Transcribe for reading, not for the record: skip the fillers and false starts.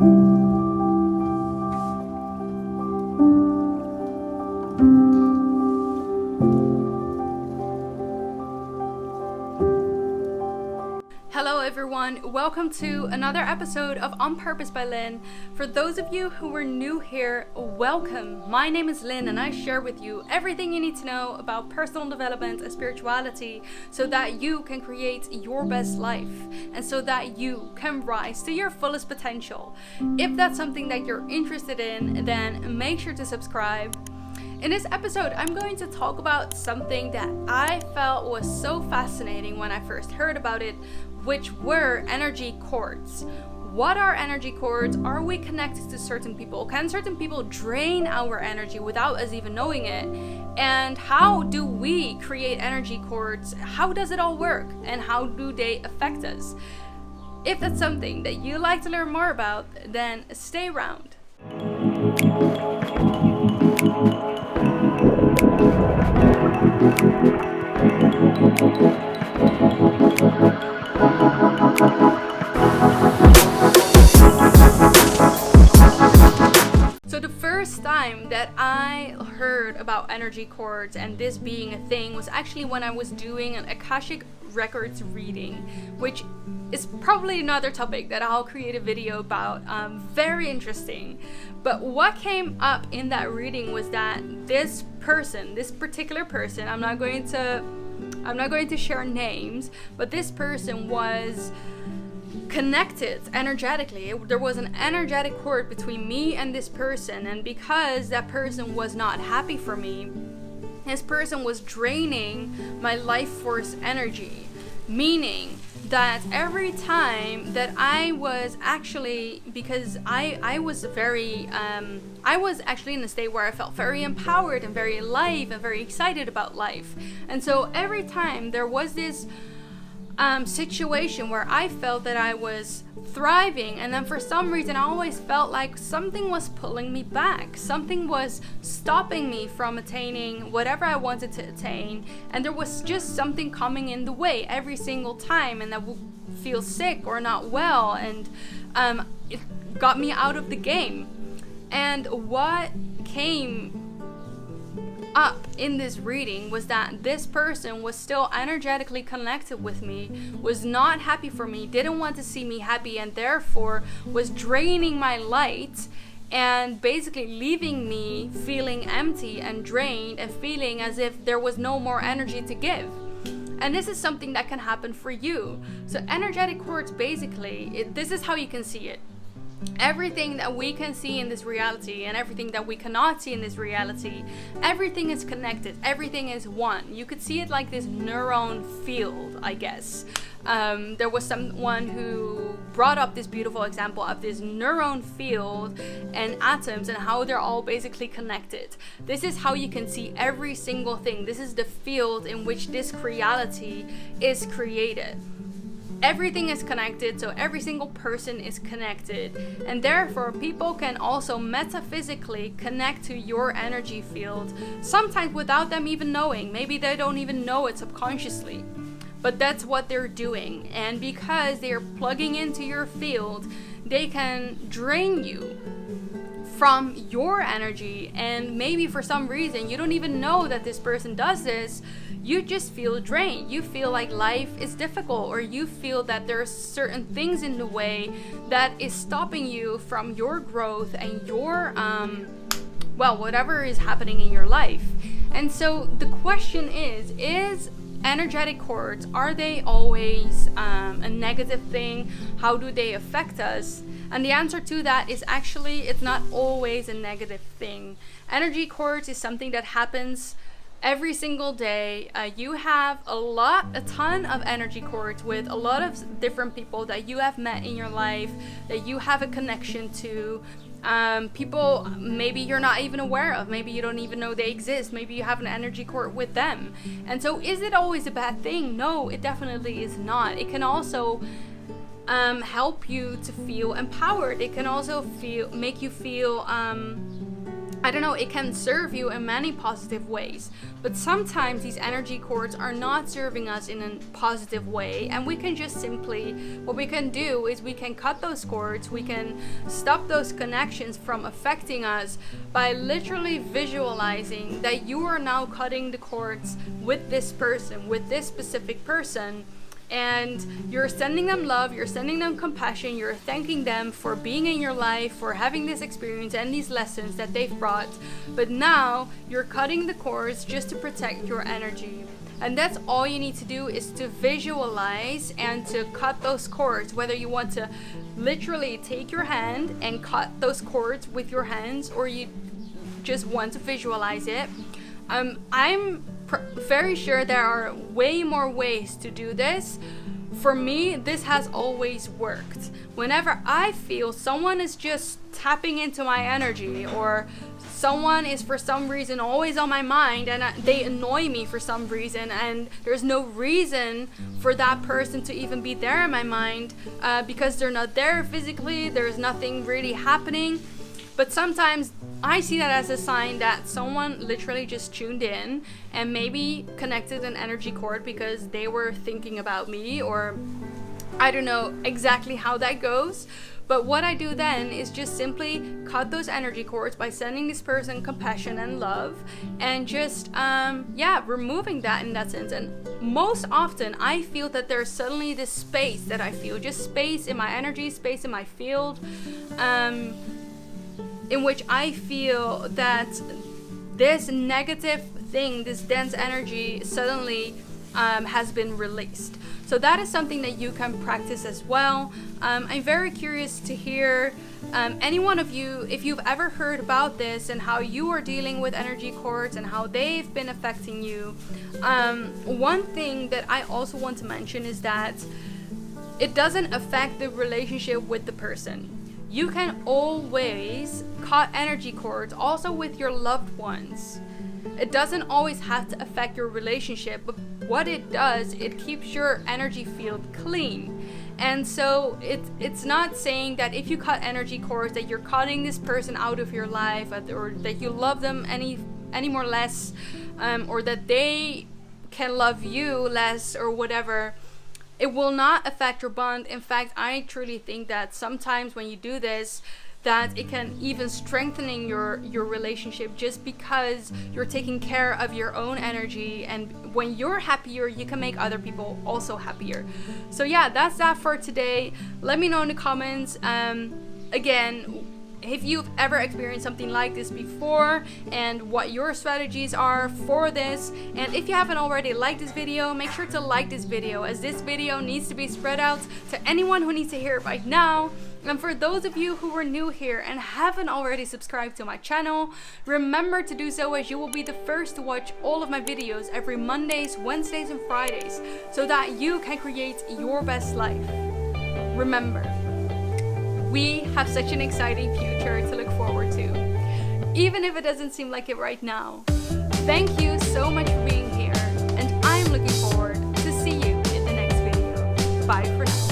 Hello everyone, welcome to another episode of On Purpose by Lynn. For those of you who are new here, welcome. My name is Lynn and I share with you everything you need to know about personal development and spirituality so that you can create your best life and so that you can rise to your fullest potential. If that's something that you're interested in, then make sure to subscribe. In this episode, I'm going to talk about something that I felt was so fascinating when I first heard about it, which were energy cords. What are energy cords? Are we connected to certain people? Can certain people drain our energy without us even knowing it? And how do we create energy cords? How does it all work? And how do they affect us? If that's something that you like to learn more about, then stay around. So the first time that I heard about energy cords and this being a thing was actually when I was doing an Akashic Records reading, which is probably another topic that I'll create a video about. Very interesting. But what came up in that reading was that this particular person, I'm not going to share names, but this person was connected energetically. There was an energetic cord between me and this person, and because that person was not happy for me, this person was draining my life force energy, meaning that every time that I was actually, because I was actually in a state where I felt very empowered and very alive and very excited about life, and so every time there was this situation where I felt that I was thriving, and then for some reason I always felt like something was pulling me back, something was stopping me from attaining whatever I wanted to attain, and there was just something coming in the way every single time, and that would feel sick or not well, and it got me out of the game. And what came up in this reading was that this person was still energetically connected with me, was not happy for me, didn't want to see me happy, and therefore was draining my light and basically leaving me feeling empty and drained and feeling as if there was no more energy to give. And this is something that can happen for you. So energetic cords, basically, this is how you can see it. Everything that we can see in this reality and everything that we cannot see in this reality, everything is connected, everything is one. You could see it like this neuron field, I guess. There was someone who brought up this beautiful example of this neuron field and atoms and how they're all basically connected. This is how you can see every single thing. This is the field in which this reality is created. Everything is connected, so every single person is connected, and therefore people can also metaphysically connect to your energy field, sometimes without them even knowing. Maybe they don't even know it subconsciously, but that's what they're doing. And because they're plugging into your field, they can drain you from your energy, and maybe for some reason you don't even know that this person does this. You just feel drained. You feel like life is difficult, or you feel that there are certain things in the way that is stopping you from your growth and your whatever is happening in your life. And so the question is energetic cords, are they always a negative thing? How do they affect us? And the answer to that is actually it's not always a negative thing. Energy cords is something that happens every single day. You have a ton of energy cords with a lot of different people that you have met in your life, that you have a connection to. People maybe you're not even aware of, maybe you don't even know they exist, maybe you have an energy cord with them. And so is it always a bad thing? No, it definitely is not. It can also help you to feel empowered. It can also make you feel I don't know, it can serve you in many positive ways, but sometimes these energy cords are not serving us in a positive way, and we can just simply, what we can do is we can cut those cords, we can stop those connections from affecting us by literally visualizing that you are now cutting the cords with this person, with this specific person. And you're sending them love, you're sending them compassion, you're thanking them for being in your life, for having this experience and these lessons that they've brought. But now you're cutting the cords just to protect your energy. And that's all you need to do, is to visualize and to cut those cords, whether you want to literally take your hand and cut those cords with your hands, or you just want to visualize it. I'm very sure there are way more ways to do this. For me, this has always worked. Whenever I feel someone is just tapping into my energy, or someone is for some reason always on my mind and they annoy me for some reason, and there's no reason for that person to even be there in my mind, because they're not there physically, there's nothing really happening. But sometimes I see that as a sign that someone literally just tuned in and maybe connected an energy cord because they were thinking about me, or I don't know exactly how that goes. But what I do then is just simply cut those energy cords by sending this person compassion and love, and just removing that in that sense. And most often I feel that there's suddenly this space that I feel, just space in my energy, space in my field, in which I feel that this negative thing, this dense energy, suddenly has been released. So that is something that you can practice as well. I'm very curious to hear any one of you, if you've ever heard about this and how you are dealing with energy cords and how they've been affecting you. One thing that I also want to mention is that it doesn't affect the relationship with the person. You can always cut energy cords also with your loved ones. It doesn't always have to affect your relationship, but what it does, it keeps your energy field clean. And so it's not saying that if you cut energy cords that you're cutting this person out of your life, or that you love them any more less, or that they can love you less or whatever. It will not affect your bond. In fact, I truly think that sometimes when you do this, that it can even strengthening your relationship, just because you're taking care of your own energy, and when you're happier, you can make other people also happier. So yeah, that's that for today. Let me know in the comments, again, if you've ever experienced something like this before and what your strategies are for this. And if you haven't already liked this video, make sure to like this video, as this video needs to be spread out to anyone who needs to hear it right now. And for those of you who are new here and haven't already subscribed to my channel, remember to do so, as you will be the first to watch all of my videos every Mondays, Wednesdays and Fridays, so that you can create your best life. Remember, we have such an exciting future to look forward to, even if it doesn't seem like it right now. Thank you so much for being here, and I'm looking forward to see you in the next video. Bye for now.